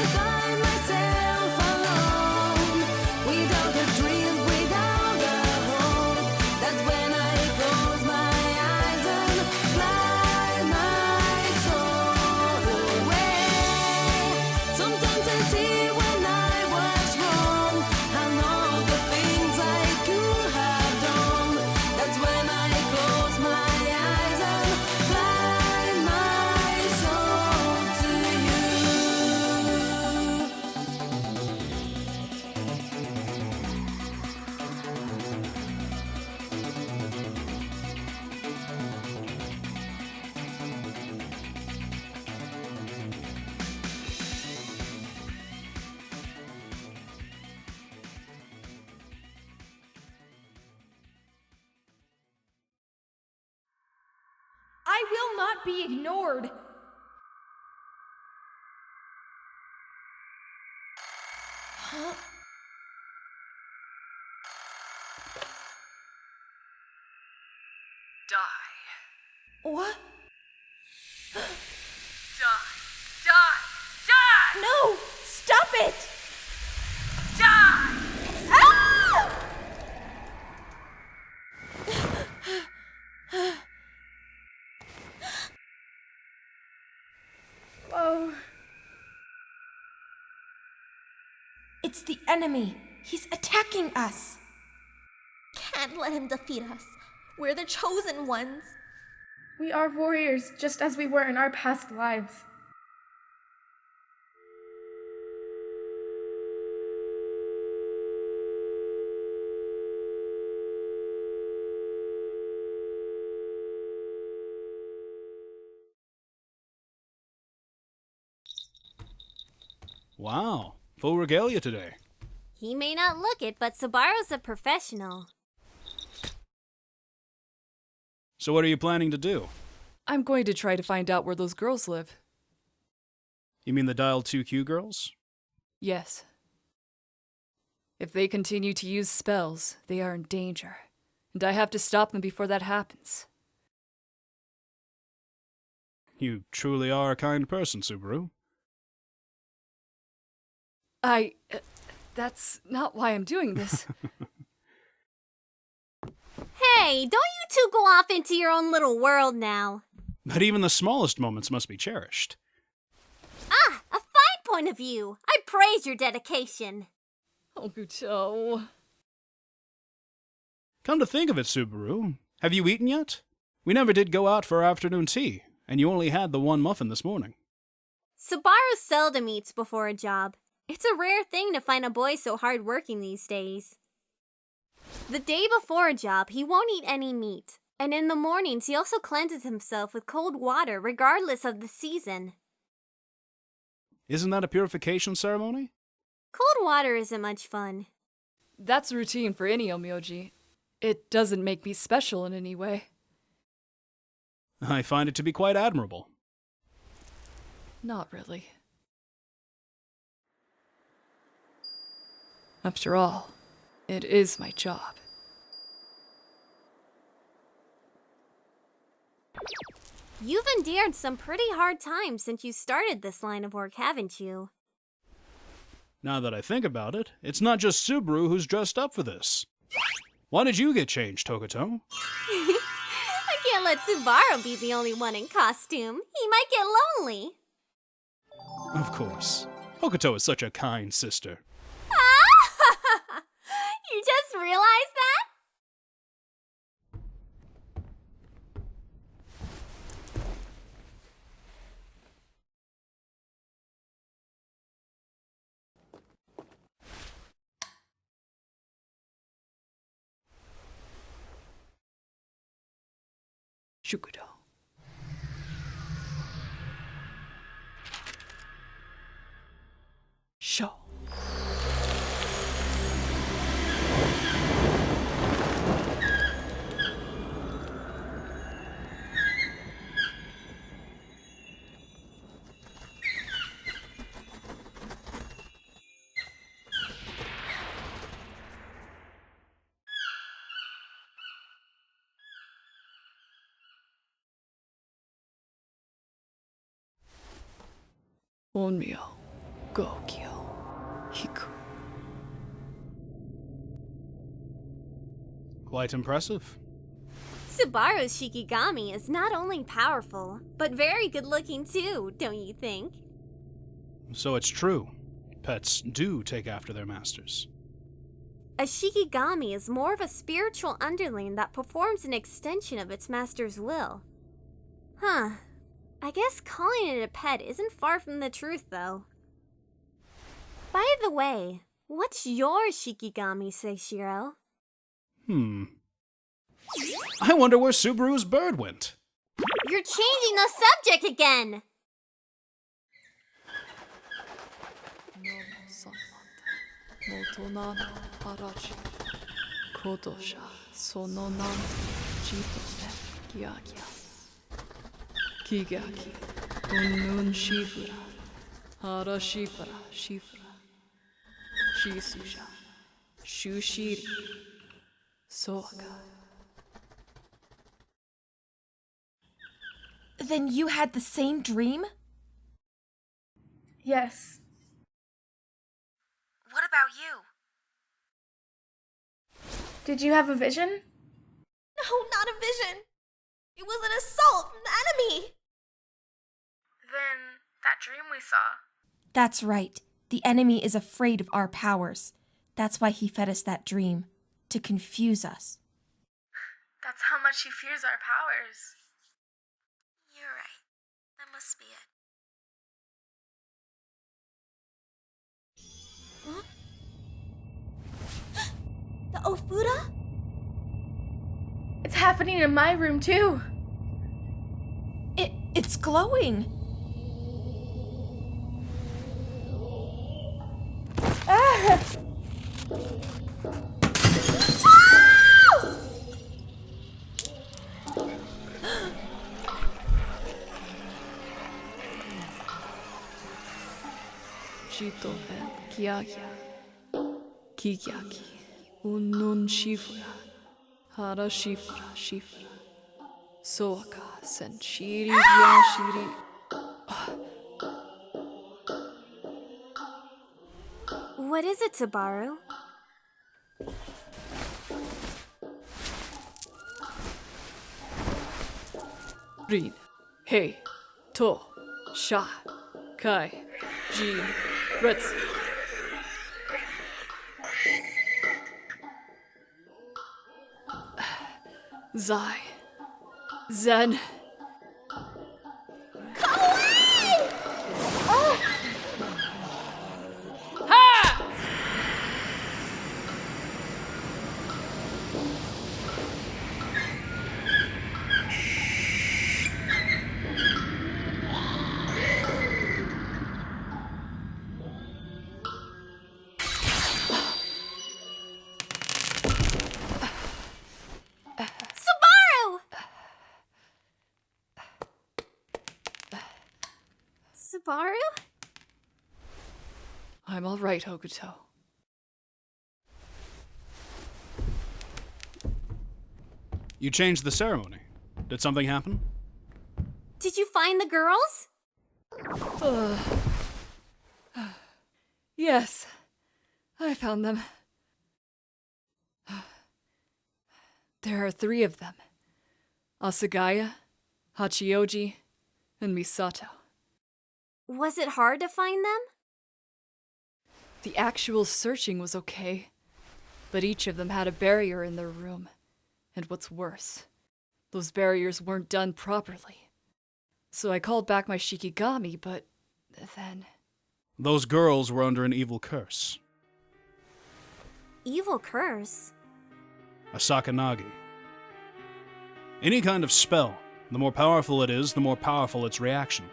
find myself alone, without a dream, without a hope. That's when I close my eyes and fly my soul away. Sometimes I see when I was wrong, and all the things I could have done. That's when I close my eyes and fly my soul to you. I will not be ignored. Huh? Die. What? Die! No! Stop it! Die! Ah! Whoa. It's the enemy. He's attacking us. Can't let him defeat us. We're the chosen ones. We are warriors, just as we were in our past lives. Wow, full regalia today. He may not look it, but Subaru's a professional. So what are you planning to do? I'm going to try to find out where those girls live. You mean the Dial 2Q girls? Yes. If they continue to use spells, they are in danger. And I have to stop them before that happens. You truly are a kind person, Subaru. That's not why I'm doing this. Hey, don't you two go off into your own little world now. But even the smallest moments must be cherished. Ah, a fine point of view. I praise your dedication. Hokuto. Come to think of it, Subaru, have you eaten yet? We never did go out for our afternoon tea, and you only had the one muffin this morning. Subaru seldom eats before a job. It's a rare thing to find a boy so hard-working these days. The day before a job, he won't eat any meat. And in the mornings, he also cleanses himself with cold water, regardless of the season. Isn't that a purification ceremony? Cold water isn't much fun. That's routine for any omyoji. It doesn't make me special in any way. I find it to be quite admirable. Not really. After all, it is my job. You've endured some pretty hard times since you started this line of work, haven't you? Now that I think about it, it's not just Subaru who's dressed up for this. Why did you get changed, Hokuto? I can't let Subaru be the only one in costume. He might get lonely. Of course. Hokuto is such a kind sister. You just realized that? Shukudo. Show. Onmyo. Gokyo. Hiku. Quite impressive. Subaru's Shikigami is not only powerful, but very good looking too, don't you think? So it's true. Pets do take after their masters. A Shikigami is more of a spiritual underling that performs an extension of its master's will. Huh. I guess calling it a pet isn't far from the truth, though. By the way, what's your Shikigami, Seishirou? I wonder where Subaru's bird went. You're changing the subject again! Kigaki, unnun shifura, hara shifura, shifura, shisusha, shushiri, soaka. Then you had the same dream? Yes. What about you? Did you have a vision? No, not a vision. It was an assault from the enemy. Then that dream we saw. That's right. The enemy is afraid of our powers. That's why he fed us that dream. To confuse us. That's how much he fears our powers. You're right. That must be it. Huh? The Ofuda? It's happening in my room too. It's glowing. Ah! Shito en kiakia. Kikiaki. Unnun shifura. Hara shifura, shifura. Soaka sen shiri yashiri. What is it, Subaru? Rin, Hei, To, Sha, Kai, Jin, Retsu. Zai, Zen. Subaru? I'm all right, Hokuto. You changed the ceremony. Did something happen? Did you find the girls? Yes, I found them. There are 3 of them. Asagaya, Hachiouji, and Misato. Was it hard to find them? The actual searching was okay, but each of them had a barrier in their room. And what's worse, those barriers weren't done properly. So I called back my Shikigami, but then... Those girls were under an evil curse. Evil curse? A Sakanagi. Any kind of spell, the more powerful it is, the more powerful its reaction.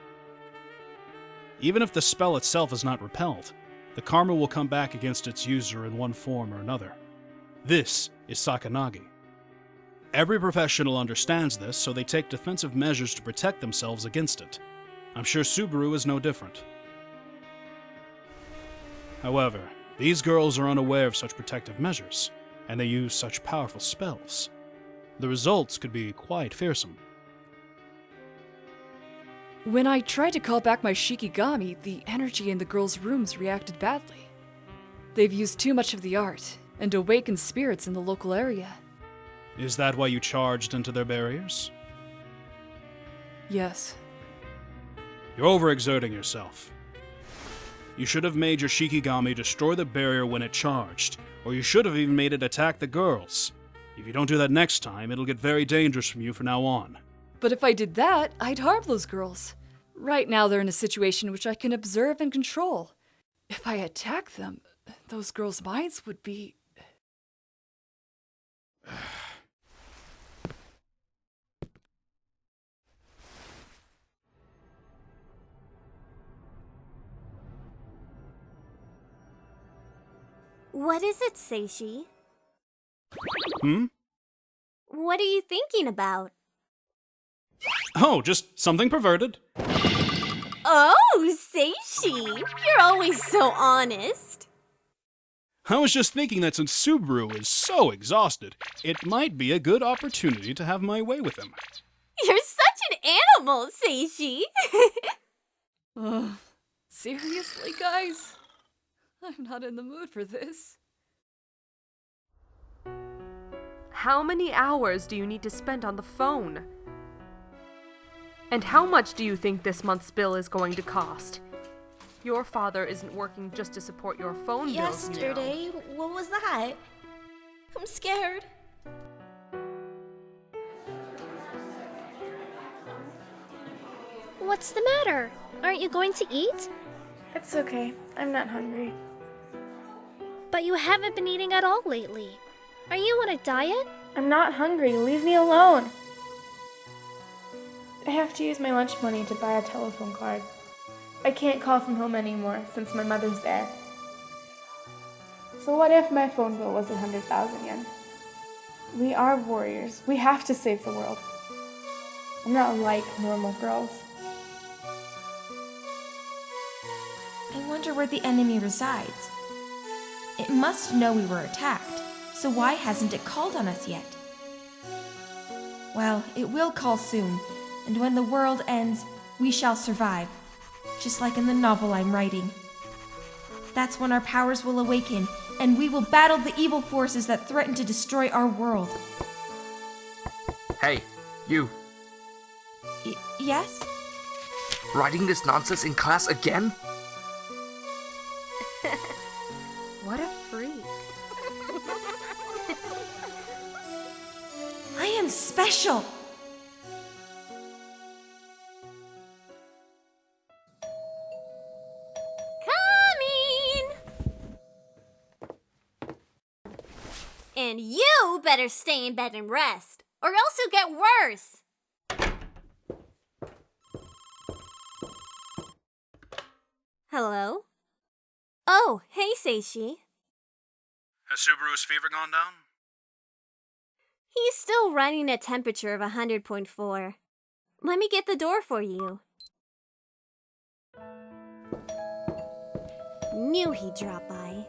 Even if the spell itself is not repelled, the karma will come back against its user in one form or another. This is Sakanagi. Every professional understands this, so they take defensive measures to protect themselves against it. I'm sure Subaru is no different. However, these girls are unaware of such protective measures, and they use such powerful spells. The results could be quite fearsome. When I tried to call back my Shikigami, the energy in the girls' rooms reacted badly. They've used too much of the art, and awakened spirits in the local area. Is that why you charged into their barriers? Yes. You're overexerting yourself. You should have made your Shikigami destroy the barrier when it charged, or you should have even made it attack the girls. If you don't do that next time, it'll get very dangerous from you from now on. But if I did that, I'd harm those girls. Right now they're in a situation which I can observe and control. If I attack them, those girls' minds would be... What is it, Seishi? Hmm? What are you thinking about? Oh, just something perverted. Oh, Seishi! You're always so honest. I was just thinking that since Subaru is so exhausted, it might be a good opportunity to have my way with him. You're such an animal, Seishi! Seriously, guys? I'm not in the mood for this. How many hours do you need to spend on the phone? And how much do you think this month's bill is going to cost? Your father isn't working just to support your phone bills, you know. Yesterday? What was that? I'm scared. What's the matter? Aren't you going to eat? It's okay. I'm not hungry. But you haven't been eating at all lately. Are you on a diet? I'm not hungry. Leave me alone. I have to use my lunch money to buy a telephone card. I can't call from home anymore since my mother's there. So what if my phone bill was 100,000 yen? We are warriors. We have to save the world. I'm not like normal girls. I wonder where the enemy resides. It must know we were attacked, so why hasn't it called on us yet? Well, it will call soon, and when the world ends, we shall survive, just like in the novel I'm writing. That's when our powers will awaken, and we will battle the evil forces that threaten to destroy our world. Hey, you. Yes? Writing this nonsense in class again? What a freak. I am special! Coming! And you better stay in bed and rest, or else you'll get worse. Hello? Oh, hey, Seishi. Has Subaru's fever gone down? He's still running a temperature of 100.4. Let me get the door for you. Knew he'd drop by.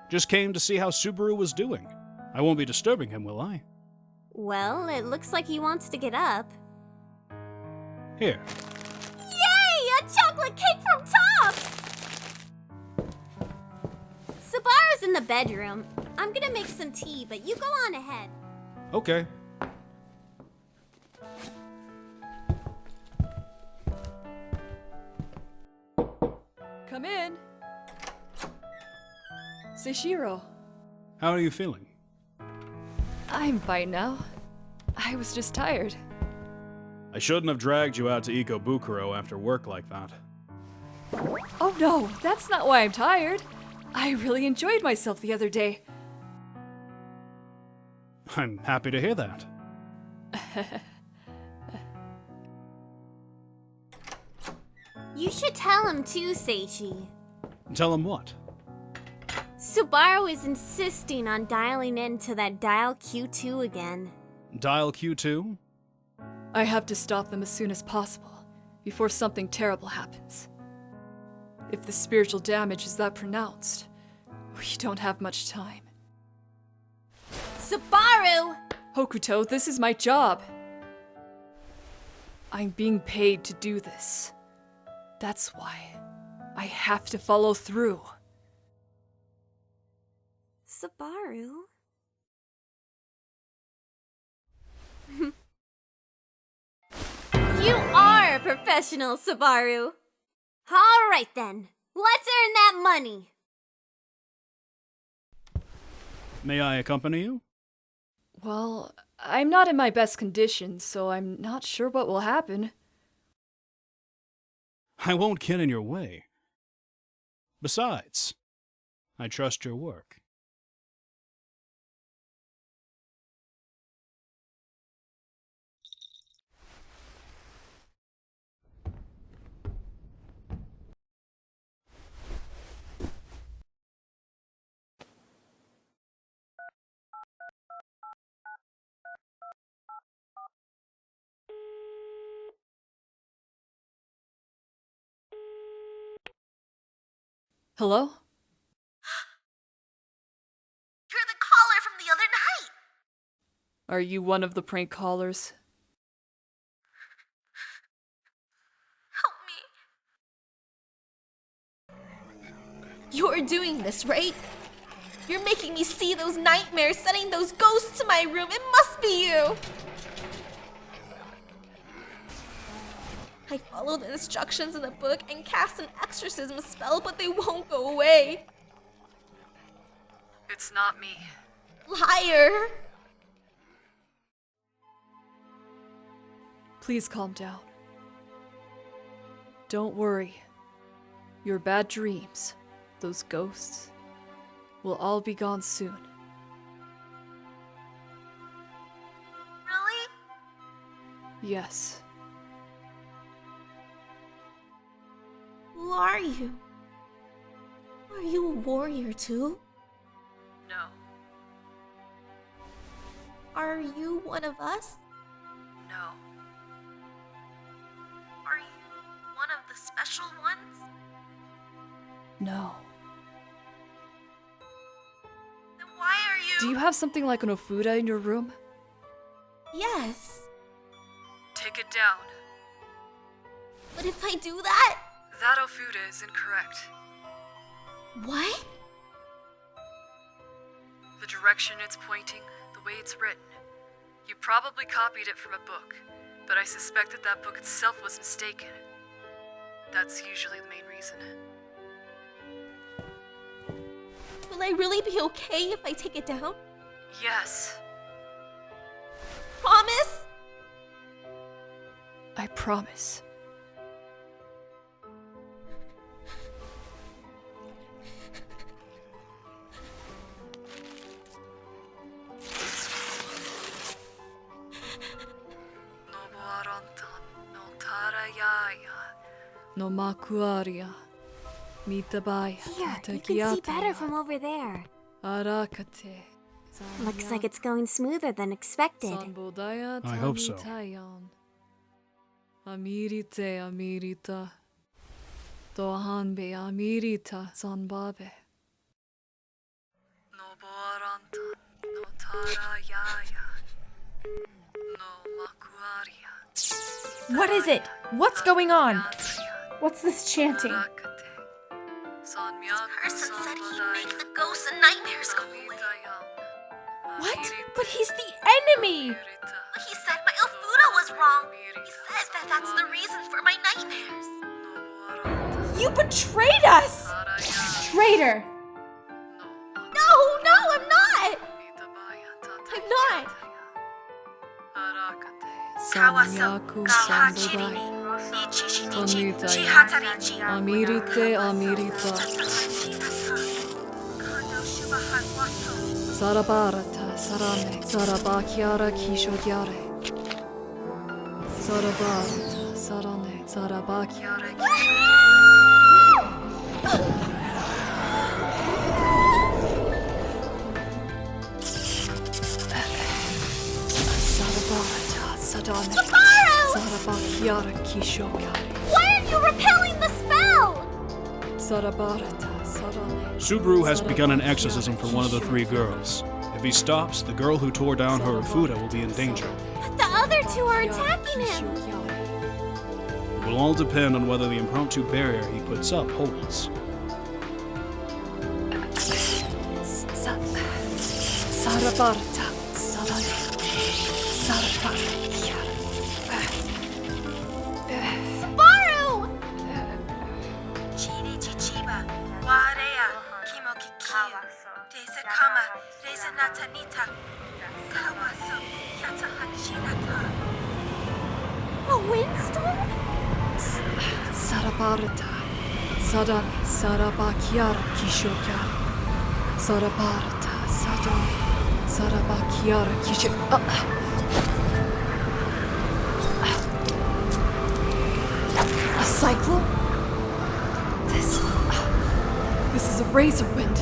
Just came to see how Subaru was doing. I won't be disturbing him, will I? Well, it looks like he wants to get up. Here. Yay! A chocolate cake from Tops! Subaru's in the bedroom. I'm gonna make some tea, but you go on ahead. Okay. Come in. Seishirou. How are you feeling? I'm fine now. I was just tired. I shouldn't have dragged you out to Ikebukuro after work like that. Oh no, that's not why I'm tired. I really enjoyed myself the other day. I'm happy to hear that. You should tell him too, Seishi. Tell him what? Subaru is insisting on dialing into that dial Q2 again. Dial Q2? I have to stop them as soon as possible, before something terrible happens. If the spiritual damage is that pronounced, we don't have much time. Subaru! Hokuto, this is my job. I'm being paid to do this. That's why I have to follow through. Subaru? You are a professional, Subaru! Alright then, let's earn that money! May I accompany you? Well, I'm not in my best condition, so I'm not sure what will happen. I won't get in your way. Besides, I trust your work. Hello? You're the caller from the other night! Are you one of the prank callers? Help me. You're doing this, right? You're making me see those nightmares, sending those ghosts to my room. It must be you! I follow the instructions in the book and cast an exorcism spell, but they won't go away. It's not me. Liar! Please calm down. Don't worry. Your bad dreams, those ghosts, will all be gone soon. Really? Yes. Who are you? Are you a warrior too? No. Are you one of us? No. Are you one of the special ones? No. Then why are you— Do you have something like an Ofuda in your room? Yes. Take it down. But if I do that— That Ofuda is incorrect. What? The direction it's pointing, the way it's written. You probably copied it from a book, but I suspect that book itself was mistaken. That's usually the main reason. Will I really be okay if I take it down? Yes. Promise? I promise. No makuaria. Mitabaya. Here, you can see better from over there. Arakate. Looks like it's going smoother than expected. I hope so. Amirite amirita. Dohanbe amirita zanbabe. No boaranta. No tarayaya. No makuaria. What is it? What's going on? What's this chanting? This person said he'd make the ghosts and nightmares go away. What? But he's the enemy! But he said my Ofuda was wrong. He said that that's the reason for my nightmares. You betrayed us! Traitor! No, I'm not! I'm not! Sanyaku sambodai. Tonitaya. Amirite amirita. Sarabarata sarame. Sarabakiara kishogyare. Sarabarata sarane. Sarabakiara Sarabarata sadane. Sarabakiara kishogyare. Why are you repelling the spell? Sarabarata sarane. Subaru has begun an exorcism for one of the three girls. If he stops, the girl who tore down her Ofuda will be in danger. But the other two are attacking him. will all depend on whether the impromptu barrier he puts up holds. Sarabarta, Sarane, Sarabarta. Subaru! Chiri chichiba, warea, kimo kikiu, reisa kama, reisa natanita, kawaso, yata hachirata. A windstorm? Sarabarta, Sadane, Sarabakiara, Kishokyara, Sarabarta, Sadane, Sarabakiara, A cyclone? This is a razor wind.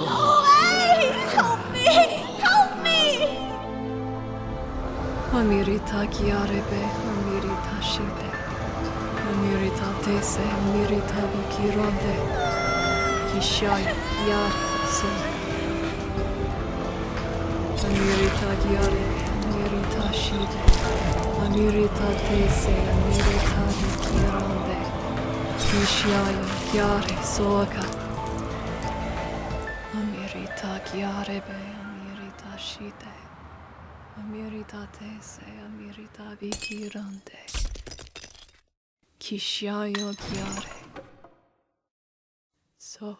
No way! Help me! Help me! Amirita kiarebe, amirita shite, amirita tese, amirita bukirande, kishai kiar so. Amirita kiarebe, amirita shite, amirita tese, amirita bukirande, kishai kiare soaka. Amirita kiarebe, amirita shite. Amirita tese, amirita bikirante. Kishayo kiare. Soka.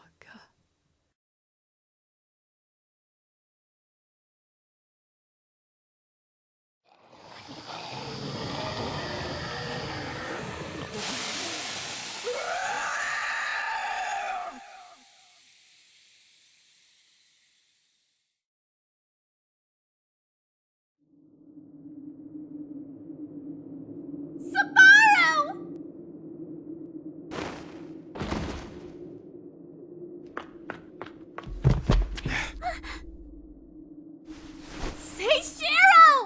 Seishirou!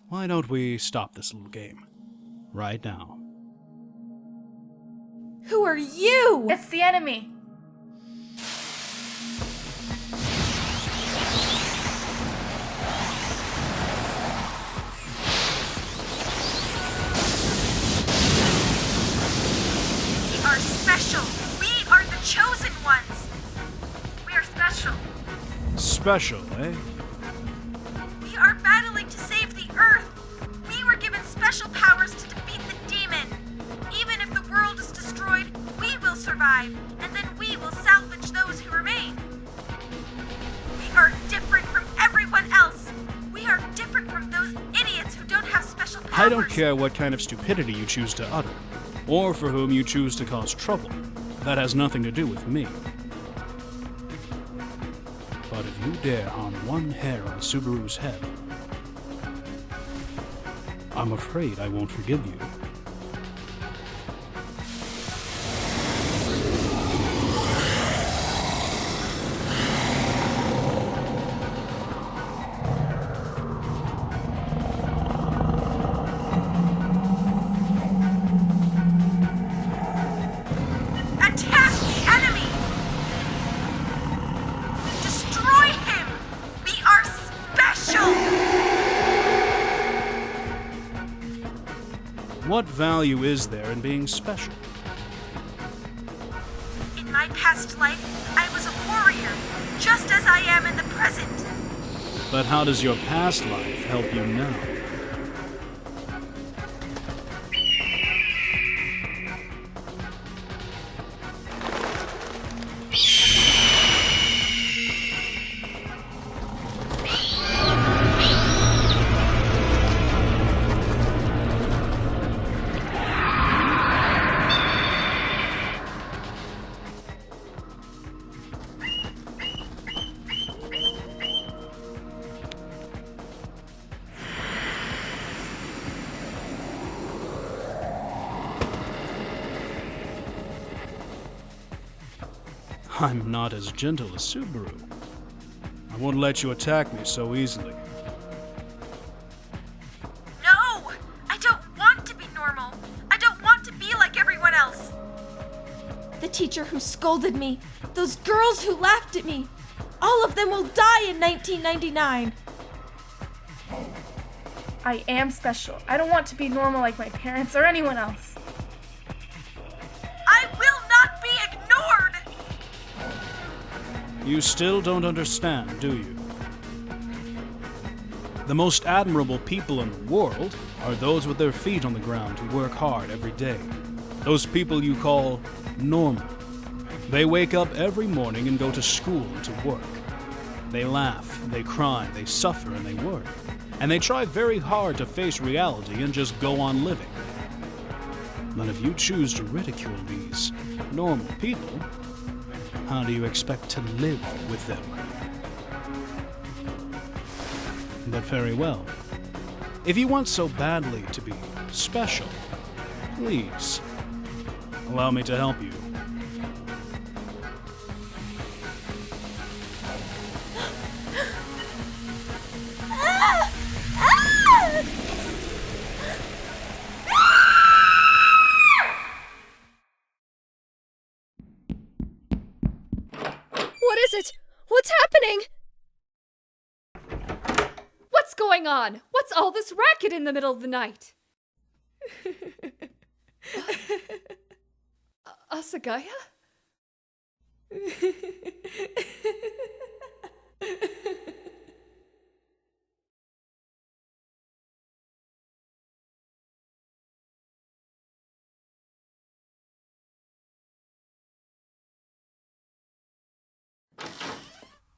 Why don't we stop this little game? Right now. Who are you? It's the enemy. We are special. We are the chosen ones. We are special. Special, eh? We are battling to save the Earth. We were given special powers to defeat the demon. Even if the world is destroyed, we will survive, and then we will salvage those who remain. We are different from everyone else. We are different from those idiots who don't have special powers. I don't care what kind of stupidity you choose to utter, or for whom you choose to cause trouble. That has nothing to do with me. But if you dare harm one hair on Subaru's head, I'm afraid I won't forgive you. Attack the enemy! Destroy him! We are special! What value is there in being special? In my past life, I was a warrior, just as I am in the present. But how does your past life help you now? I'm not as gentle as Subaru. I won't let you attack me so easily. No! I don't want to be normal. I don't want to be like everyone else. The teacher who scolded me, those girls who laughed at me, all of them will die in 1999. I am special. I don't want to be normal like my parents or anyone else. I will not be ignored! You still don't understand, do you? The most admirable people in the world are those with their feet on the ground who work hard every day. Those people you call normal. They wake up every morning and go to school and to work. They laugh, they cry, they suffer, and they work. And they try very hard to face reality and just go on living. But if you choose to ridicule these normal people, how do you expect to live with them? But very well. If you want so badly to be special, please, allow me to help you. What is it? What's happening? What's going on? What's all this racket in the middle of the night? Asagaya?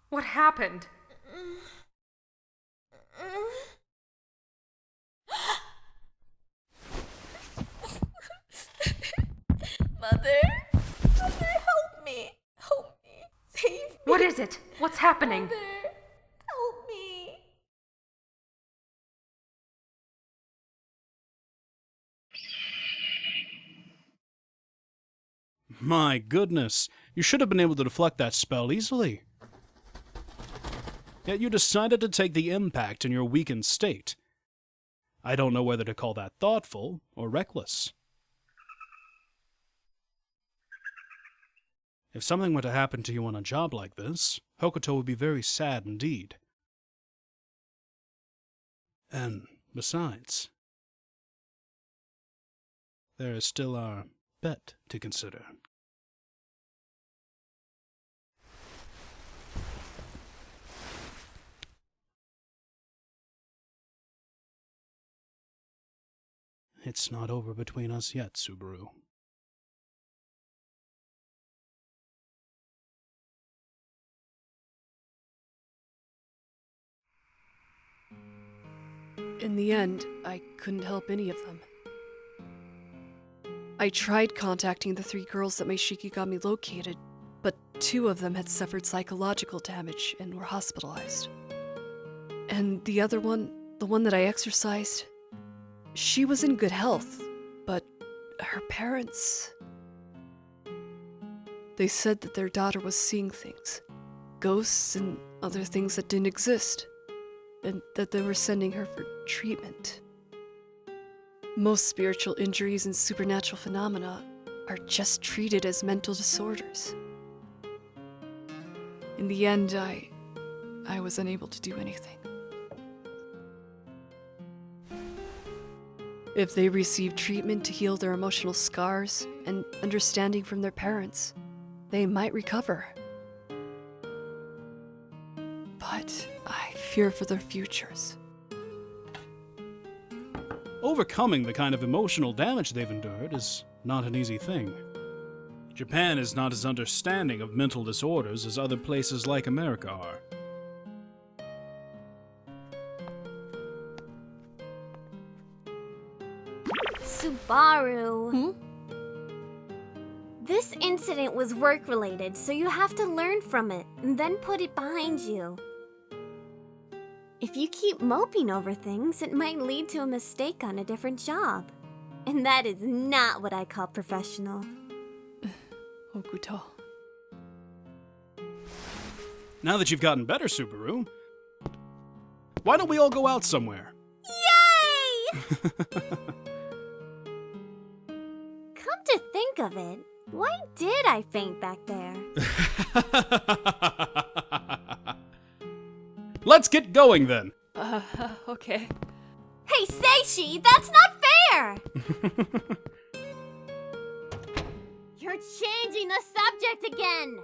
What happened? Mother, help me. Help me. Save me. What is it? What's happening? Mother, help me. My goodness, you should have been able to deflect that spell easily. Yet you decided to take the impact in your weakened state. I don't know whether to call that thoughtful or reckless. If something were to happen to you on a job like this, Hokuto would be very sad indeed. And besides, there is still our bet to consider. It's not over between us yet, Subaru. In the end, I couldn't help any of them. I tried contacting the 3 girls that my Shikigami located, but 2 of them had suffered psychological damage and were hospitalized. And the other one, the one that I exorcised, she was in good health, but her parents... They said that their daughter was seeing things, ghosts and other things that didn't exist, and that they were sending her for treatment. Most spiritual injuries and supernatural phenomena are just treated as mental disorders. In the end, I was unable to do anything. If they received treatment to heal their emotional scars and understanding from their parents, they might recover. But I fear for their futures. Overcoming the kind of emotional damage they've endured is not an easy thing. Japan is not as understanding of mental disorders as other places like America are. Subaru. This incident was work-related, so you have to learn from it and then put it behind you. If you keep moping over things, it might lead to a mistake on a different job. And that is not what I call professional. Hokuto. Now that you've gotten better, Subaru, why don't we all go out somewhere? Yay! Come to think of it, why did I faint back there? Let's get going then. Okay. Hey, Seishi, that's not fair! You're changing the subject again!